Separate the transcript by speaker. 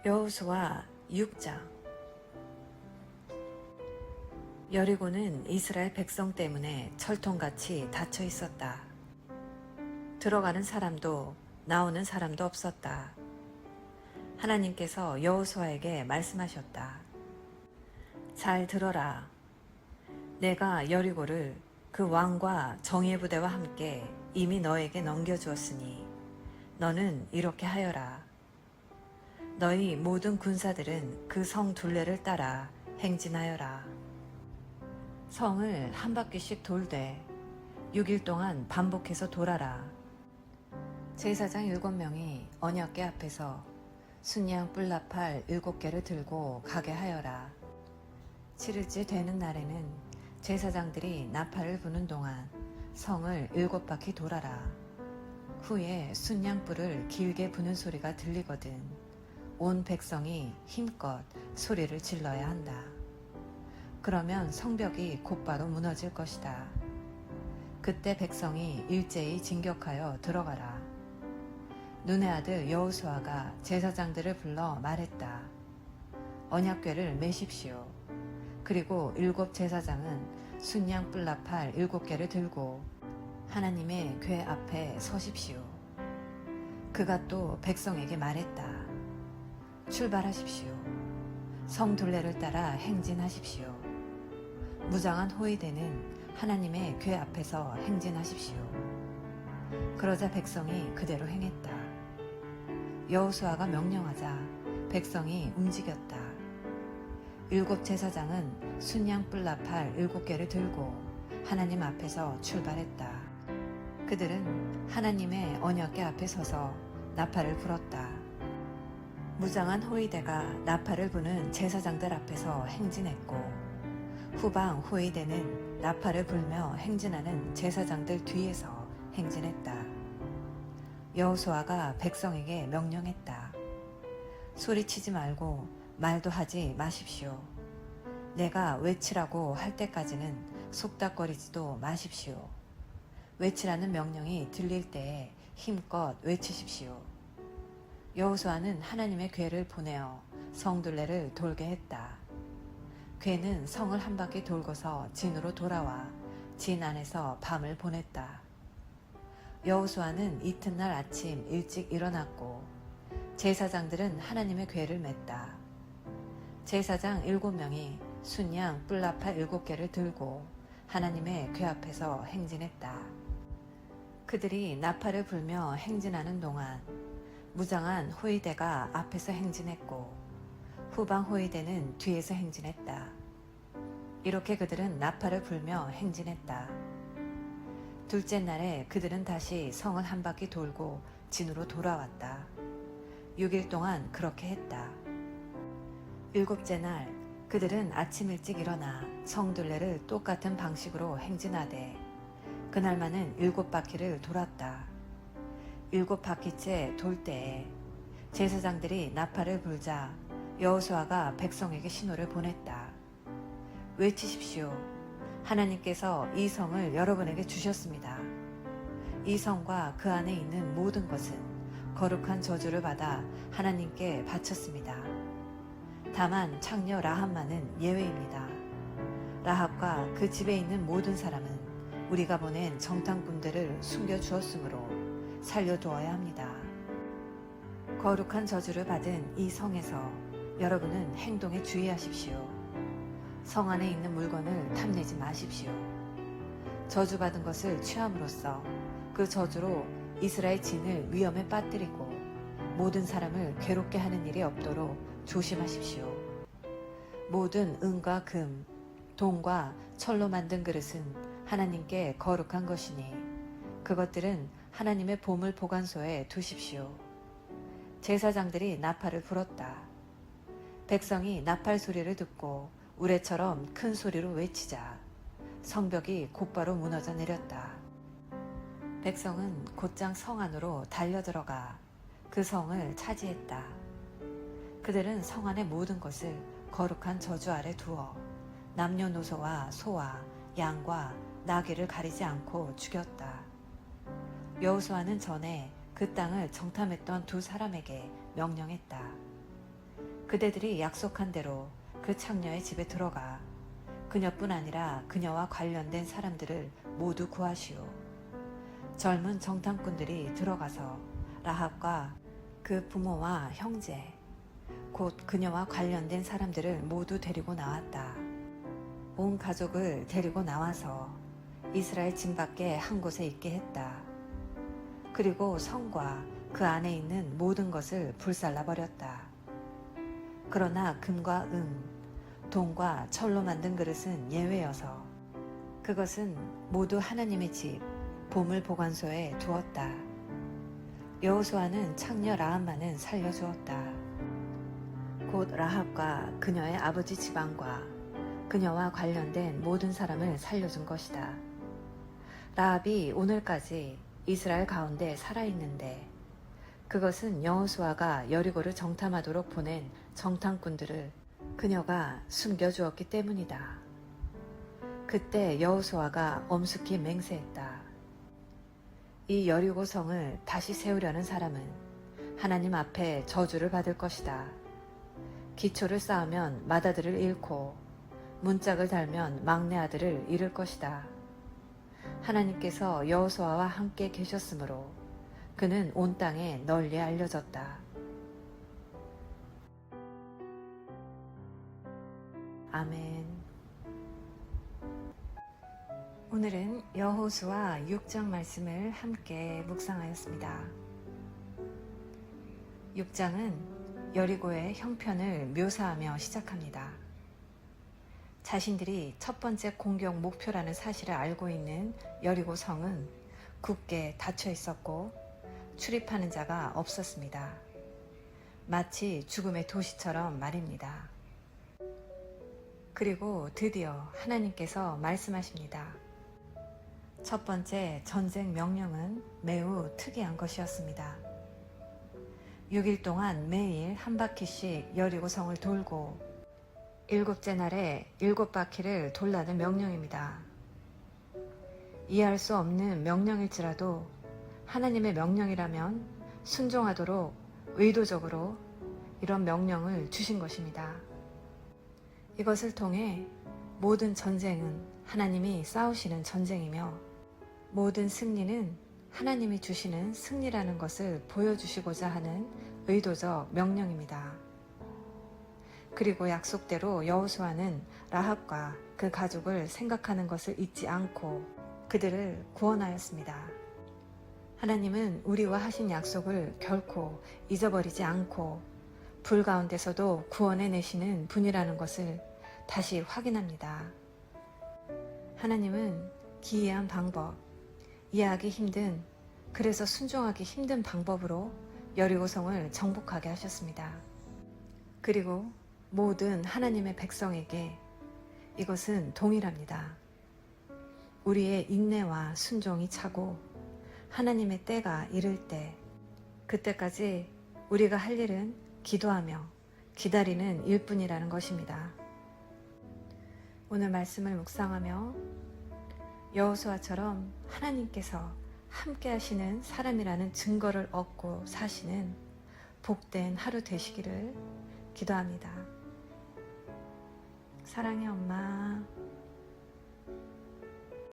Speaker 1: 여호수아 6장. 여리고는 이스라엘 백성 때문에 철통같이 닫혀 있었다. 들어가는 사람도 나오는 사람도 없었다. 하나님께서 여호수아에게 말씀하셨다. 잘 들어라. 내가 여리고를 그 왕과 정예 부대와 함께 이미 너에게 넘겨주었으니 너는 이렇게 하여라. 너희 모든 군사들은 그 성 둘레를 따라 행진하여라. 성을 한 바퀴씩 돌되 6일 동안 반복해서 돌아라. 제사장 7명이 언약궤 앞에서 순양 뿔나팔 7개를 들고 가게 하여라. 7일째 되는 날에는 제사장들이 나팔을 부는 동안 성을 7바퀴 돌아라. 후에 순양불을 길게 부는 소리가 들리거든 온 백성이 힘껏 소리를 질러야 한다. 그러면 성벽이 곧바로 무너질 것이다. 그때 백성이 일제히 진격하여 들어가라. 눈의 아들 여호수아가 제사장들을 불러 말했다. 언약궤를 메십시오. 그리고 7 제사장은 순양 뿔나팔 7개를 들고 하나님의 궤 앞에 서십시오. 그가 또 백성에게 말했다. 출발하십시오. 성 둘레를 따라 행진하십시오. 무장한 호위대는 하나님의 궤 앞에서 행진하십시오. 그러자 백성이 그대로 행했다. 여호수아가 명령하자 백성이 움직였다. 7 제사장은 순양 뿔나팔 7개를 들고 하나님 앞에서 출발했다. 그들은 하나님의 언약궤 앞에 서서 나팔을 불었다. 무장한 호위대가 나팔을 부는 제사장들 앞에서 행진했고 후방 호위대는 나팔을 불며 행진하는 제사장들 뒤에서 행진했다. 여호수아가 백성에게 명령했다. 소리치지 말고 말도 하지 마십시오. 내가 외치라고 할 때까지는 속닥거리지도 마십시오. 외치라는 명령이 들릴 때에 힘껏 외치십시오. 여호수아는 하나님의 궤를 보내어 성둘레를 돌게 했다. 궤는 성을 한 바퀴 돌고서 진으로 돌아와 진 안에서 밤을 보냈다. 여호수아는 이튿날 아침 일찍 일어났고 제사장들은 하나님의 궤를 맸다. 제사장 7명이 순양 뿔나팔 7개를 들고 하나님의 궤 앞에서 행진했다. 그들이 나팔을 불며 행진하는 동안 무장한 호위대가 앞에서 행진했고 후방 호위대는 뒤에서 행진했다. 이렇게 그들은 나팔을 불며 행진했다. 둘째 날에 그들은 다시 성을 한 바퀴 돌고 진으로 돌아왔다. 6일 동안 그렇게 했다. 7째 날 그들은 아침 일찍 일어나 성둘레를 똑같은 방식으로 행진하되 그날만은 7바퀴를 돌았다. 7바퀴째 돌 때에 제사장들이 나팔을 불자 여호수아가 백성에게 신호를 보냈다. 외치십시오. 하나님께서 이 성을 여러분에게 주셨습니다. 이 성과 그 안에 있는 모든 것은 거룩한 저주를 받아 하나님께 바쳤습니다. 다만 창녀 라합만은 예외입니다. 라합과 그 집에 있는 모든 사람은 우리가 보낸 정탐꾼들을 숨겨주었으므로 살려두어야 합니다. 거룩한 저주를 받은 이 성에서 여러분은 행동에 주의하십시오. 성 안에 있는 물건을 탐내지 마십시오. 저주받은 것을 취함으로써 그 저주로 이스라엘 진을 위험에 빠뜨리고 모든 사람을 괴롭게 하는 일이 없도록 조심하십시오. 모든 은과 금, 동과 철로 만든 그릇은 하나님께 거룩한 것이니 그것들은 하나님의 보물 보관소에 두십시오. 제사장들이 나팔을 불었다. 백성이 나팔 소리를 듣고 우레처럼 큰 소리로 외치자 성벽이 곧바로 무너져 내렸다. 백성은 곧장 성 안으로 달려들어가 그 성을 차지했다. 그들은 성 안의 모든 것을 거룩한 저주 아래 두어 남녀노소와 소와 양과 나귀를 가리지 않고 죽였다. 여호수아는 전에 그 땅을 정탐했던 2 사람에게 명령했다. 그대들이 약속한 대로 그 창녀의 집에 들어가 그녀뿐 아니라 그녀와 관련된 사람들을 모두 구하시오. 젊은 정탐꾼들이 들어가서 라합과 그 부모와 형제, 곧 그녀와 관련된 사람들을 모두 데리고 나왔다. 온 가족을 데리고 나와서 이스라엘 진 밖에 한 곳에 있게 했다. 그리고 성과 그 안에 있는 모든 것을 불살라 버렸다. 그러나 금과 은, 동과 철로 만든 그릇은 예외여서 그것은 모두 하나님의 집 보물 보관소에 두었다. 여호수아는 창녀 라합만은 살려주었다. 곧 라합과 그녀의 아버지 집안과 그녀와 관련된 모든 사람을 살려준 것이다. 라합이 오늘까지 이스라엘 가운데 살아있는데 그것은 여호수아가 여리고를 정탐하도록 보낸 정탐꾼들을 그녀가 숨겨주었기 때문이다. 그때 여호수아가 엄숙히 맹세했다. 이 여리고 성을 다시 세우려는 사람은 하나님 앞에 저주를 받을 것이다. 기초를 쌓으면 맏아들을 잃고 문짝을 달면 막내 아들을 잃을 것이다. 하나님께서 여호수아와 함께 계셨으므로 그는 온 땅에 널리 알려졌다. 아멘. 오늘은 여호수아 6장 말씀을 함께 묵상하였습니다. 6장은 여리고의 형편을 묘사하며 시작합니다. 자신들이 첫 번째 공격 목표라는 사실을 알고 있는 여리고 성은 굳게 닫혀 있었고 출입하는 자가 없었습니다. 마치 죽음의 도시처럼 말입니다. 그리고 드디어 하나님께서 말씀하십니다. 첫 번째 전쟁 명령은 매우 특이한 것이었습니다. 6일 동안 매일 한 바퀴씩 여리고 성을 돌고 7째 날에 7바퀴를 돌라는 명령입니다. 이해할 수 없는 명령일지라도 하나님의 명령이라면 순종하도록 의도적으로 이런 명령을 주신 것입니다. 이것을 통해 모든 전쟁은 하나님이 싸우시는 전쟁이며 모든 승리는 하나님이 주시는 승리라는 것을 보여주시고자 하는 의도적 명령입니다. 그리고 약속대로 여호수아는 라합과 그 가족을 생각하는 것을 잊지 않고 그들을 구원하였습니다. 하나님은 우리와 하신 약속을 결코 잊어버리지 않고 불 가운데서도 구원해 내시는 분이라는 것을 다시 확인합니다. 하나님은 기이한 방법, 이해하기 힘든, 그래서 순종하기 힘든 방법으로 여리고성을 정복하게 하셨습니다. 그리고 모든 하나님의 백성에게 이것은 동일합니다. 우리의 인내와 순종이 차고 하나님의 때가 이를 때 그때까지 우리가 할 일은 기도하며 기다리는 일뿐이라는 것입니다. 오늘 말씀을 묵상하며 여호수아처럼 하나님께서 함께 하시는 사람이라는 증거를 얻고 사시는 복된 하루 되시기를 기도합니다. 사랑해 엄마.